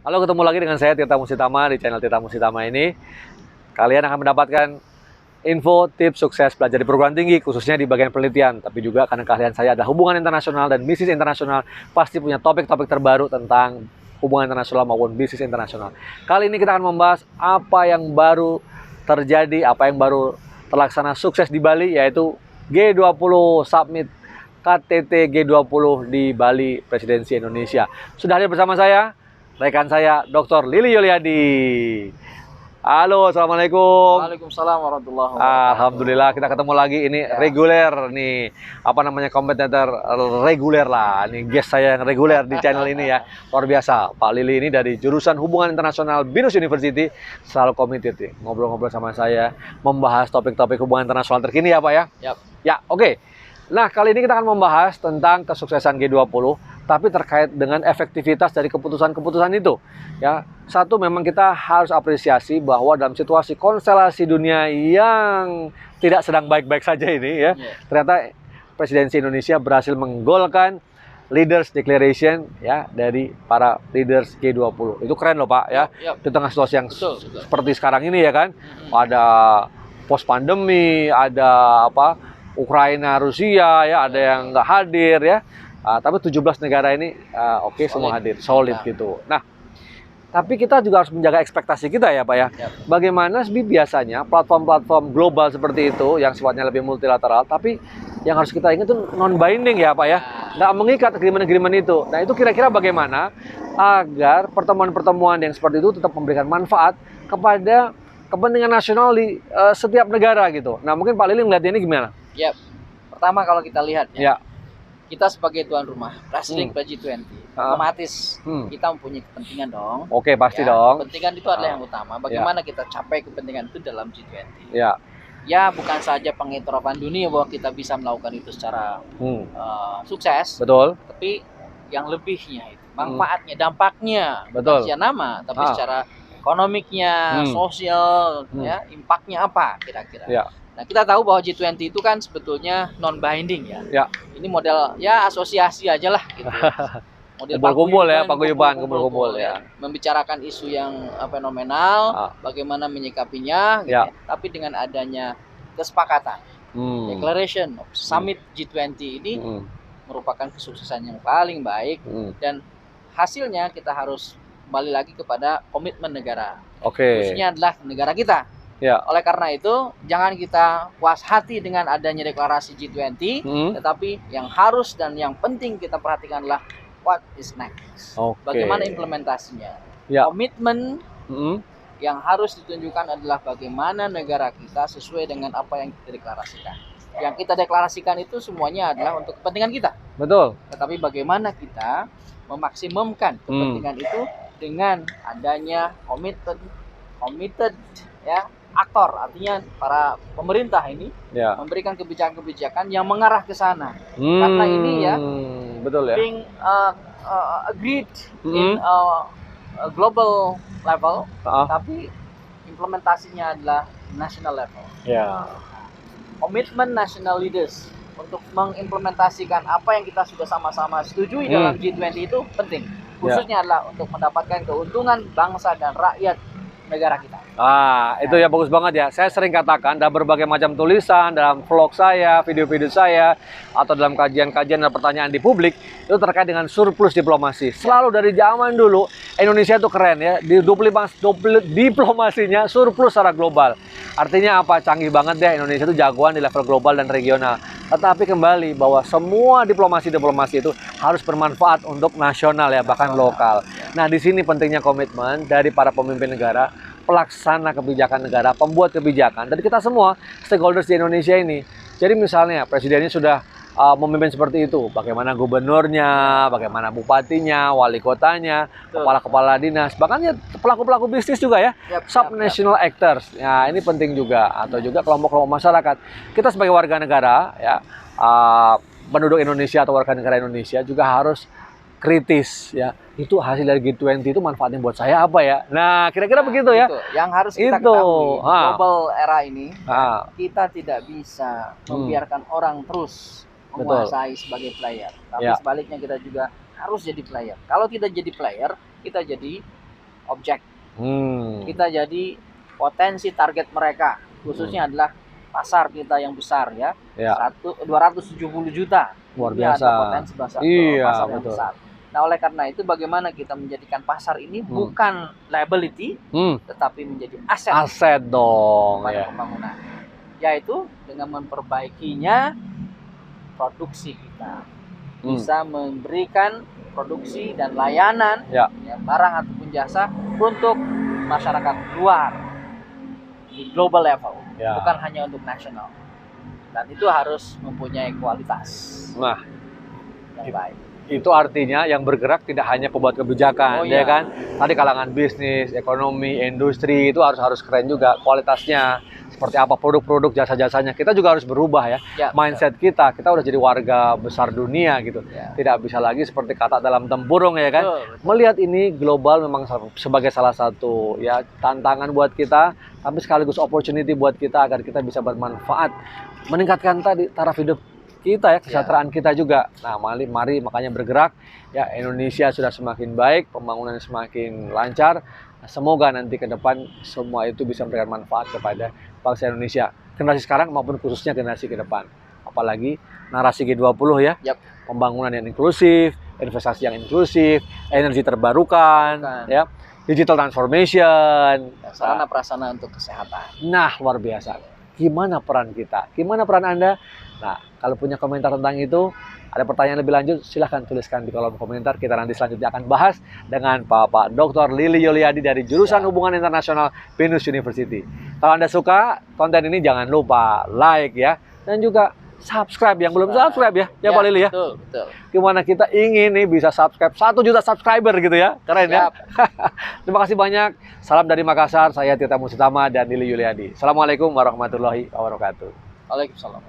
Halo, ketemu lagi dengan saya Tirta Musitama di channel Tirta Musitama ini. Kalian akan mendapatkan info, tips sukses belajar di perguruan tinggi, khususnya di bagian penelitian. Tapi juga karena kalian saya adalah hubungan internasional dan bisnis internasional, pasti punya topik-topik terbaru tentang hubungan internasional maupun bisnis internasional. Kali ini kita akan membahas apa yang baru terjadi, apa yang baru terlaksana sukses di Bali, yaitu G20 Summit KTT G20 di Bali Presidensi Indonesia. Sudah hadir bersama saya rekan saya Dr. Lili Yuliadi. Halo, assalamualaikum. Waalaikumsalam warahmatullahi wabarakatuh. Alhamdulillah kita ketemu lagi ini ya. Reguler nih, apa namanya, kompetitor reguler lah. Ini guest saya yang reguler di channel ini ya. Luar biasa. Pak Lili ini dari jurusan Hubungan Internasional BINUS University, selalu committed nih ngobrol-ngobrol sama saya, membahas topik-topik hubungan internasional terkini ya Pak ya. Yap. Ya, oke. Nah, kali ini kita akan membahas tentang kesuksesan G20, tapi terkait dengan efektivitas dari keputusan-keputusan itu. Ya, satu, memang kita harus apresiasi bahwa dalam situasi konstelasi dunia yang tidak sedang baik-baik saja ini ya, ternyata Presidensi Indonesia berhasil menggolkan Leaders Declaration ya dari para leaders G20. Itu keren loh Pak ya. Di tengah situasi yang seperti sekarang ini ya kan. Ada post pandemi, ada Ukraina, Rusia ya, ada yang nggak hadir ya. Tapi 17 negara ini oke, semua hadir, solid gitu. Nah, tapi kita juga harus menjaga ekspektasi kita ya Pak ya. Bagaimana sih biasanya platform-platform global seperti itu yang sifatnya lebih multilateral, tapi yang harus kita ingat itu non-binding ya Pak ya. Nggak mengikat agreement-agreement itu. Nah, itu kira-kira bagaimana agar pertemuan-pertemuan yang seperti itu tetap memberikan manfaat kepada kepentingan nasional di setiap negara gitu. Nah, mungkin Pak Lili melihatnya ini gimana? Ya, pertama kalau kita lihat ya, kita sebagai tuan rumah, Presiden G20, otomatis kita mempunyai kepentingan dong. Oke, pasti ya, dong. Kepentingan itu adalah yang utama. Bagaimana kita capai kepentingan itu dalam G20? Ya. Ya, bukan saja pengiktirafan dunia bahwa kita bisa melakukan itu secara sukses. Betul. Tapi yang lebihnya itu, manfaatnya, dampaknya, betul. bukan secara nama, tapi secara ekonomiknya, sosial, ya, impactnya apa kira-kira. Ya. Nah, kita tahu bahwa G20 itu kan sebetulnya non-binding ya. Ya. Ini model ya asosiasi aja lah gitu. Model kumpul ya, paguyuban, kumpul ya. Membicarakan isu yang fenomenal, bagaimana menyikapinya gitu. Ya. Tapi dengan adanya kesepakatan, declaration of Summit G20 ini merupakan kesuksesan yang paling baik dan hasilnya kita harus kembali lagi kepada komitmen negara. Khususnya adalah negara kita. Ya. Oleh karena itu, jangan kita puas hati dengan adanya deklarasi G20, tetapi yang harus dan yang penting kita perhatikan adalah what is next. Bagaimana implementasinya. Ya. Komitmen yang harus ditunjukkan adalah bagaimana negara kita sesuai dengan apa yang kita deklarasikan. Yang kita deklarasikan itu semuanya adalah untuk kepentingan kita. Betul. Tetapi bagaimana kita memaksimumkan kepentingan itu dengan adanya committed ya, aktor, artinya para pemerintah ini memberikan kebijakan-kebijakan yang mengarah ke sana. Karena ini ya, betul ya, being agreed in global level, tapi implementasinya adalah national level. Komitmen national leaders untuk mengimplementasikan apa yang kita sudah sama-sama setujui dalam G20 itu penting. Khususnya adalah untuk mendapatkan keuntungan bangsa dan rakyat negara kita. Itu ya bagus banget ya. Saya sering katakan dalam berbagai macam tulisan, dalam vlog saya, video-video saya, atau dalam kajian-kajian dan pertanyaan di publik, itu terkait dengan surplus diplomasi. Selalu dari zaman dulu, Indonesia itu keren ya. Di diplomasinya surplus secara global. Artinya apa? Canggih banget deh, Indonesia itu jagoan di level global dan regional. Tetapi kembali bahwa semua diplomasi itu harus bermanfaat untuk nasional ya, bahkan lokal. Nah, di sini pentingnya komitmen dari para pemimpin negara, pelaksana kebijakan negara, pembuat kebijakan, dan kita semua stakeholders di Indonesia ini. Jadi misalnya presidennya sudah memimpin seperti itu, bagaimana gubernurnya, bagaimana bupatinya, wali kotanya, kepala-kepala dinas, bahkan ya pelaku-pelaku bisnis juga ya, subnational actors. Ya, ini penting juga, atau juga kelompok-kelompok masyarakat. Kita sebagai warga negara ya, penduduk Indonesia atau warga negara Indonesia juga harus kritis ya. Itu hasil dari G20 itu manfaatnya buat saya apa ya? Nah, kira-kira begitu ya. Yang harus kita ketahui, global era ini kita tidak bisa membiarkan orang terus menguasai sebagai player. Tapi sebaliknya kita juga harus jadi player. Kalau tidak jadi player, kita jadi objek. Kita jadi potensi target mereka, khususnya adalah pasar kita yang besar ya. 270 juta. Luar Ini biasa. ada potensi pasar yang betul. besar. Nah, oleh karena itu bagaimana kita menjadikan pasar ini bukan liability, tetapi menjadi aset. Aset dong pada pembangunan. Yaitu dengan memperbaikinya produksi kita. Bisa memberikan produksi dan layanan barang ataupun jasa untuk masyarakat luar di global level, bukan hanya untuk nasional. Dan itu harus mempunyai kualitas yang baik. Itu artinya yang bergerak tidak hanya pembuat kebijakan, ya kan? Tadi kalangan bisnis, ekonomi, industri itu harus keren juga kualitasnya. Seperti apa produk-produk, jasa-jasanya. Kita juga harus berubah ya. Mindset kita udah jadi warga besar dunia gitu. Tidak bisa lagi seperti kata dalam tempurung ya kan. Melihat ini global memang sebagai salah satu ya tantangan buat kita, tapi sekaligus opportunity buat kita agar kita bisa bermanfaat, meningkatkan tadi taraf hidup kita ya, kesejahteraan kita juga. Nah, mari makanya bergerak ya. Indonesia sudah semakin baik, pembangunan semakin lancar. Semoga nanti ke depan semua itu bisa memberikan manfaat kepada bangsa Indonesia, generasi sekarang maupun khususnya generasi ke depan. Apalagi narasi G20 ya, pembangunan yang inklusif, investasi yang inklusif, energi terbarukan, ya, digital transformation, sarana prasarana untuk kesehatan. Nah, luar biasa. Gimana peran kita? Gimana peran Anda? Nah, kalau punya komentar tentang itu, ada pertanyaan lebih lanjut, silahkan tuliskan di kolom komentar. Kita nanti selanjutnya akan bahas dengan Bapak Dr. Lili Yuliadi dari jurusan Hubungan Internasional Binus University. Kalau Anda suka konten ini, jangan lupa like ya, dan juga subscribe yang belum subscribe ya, Pak Lili ya. Betul. Gimana kita ingin nih bisa subscribe 1 juta subscriber gitu ya, keren ya. Terima kasih banyak. Salam dari Makassar, saya Tirta Musitama dan Lili Yuliadi. Assalamualaikum warahmatullahi wabarakatuh. Waalaikumsalam.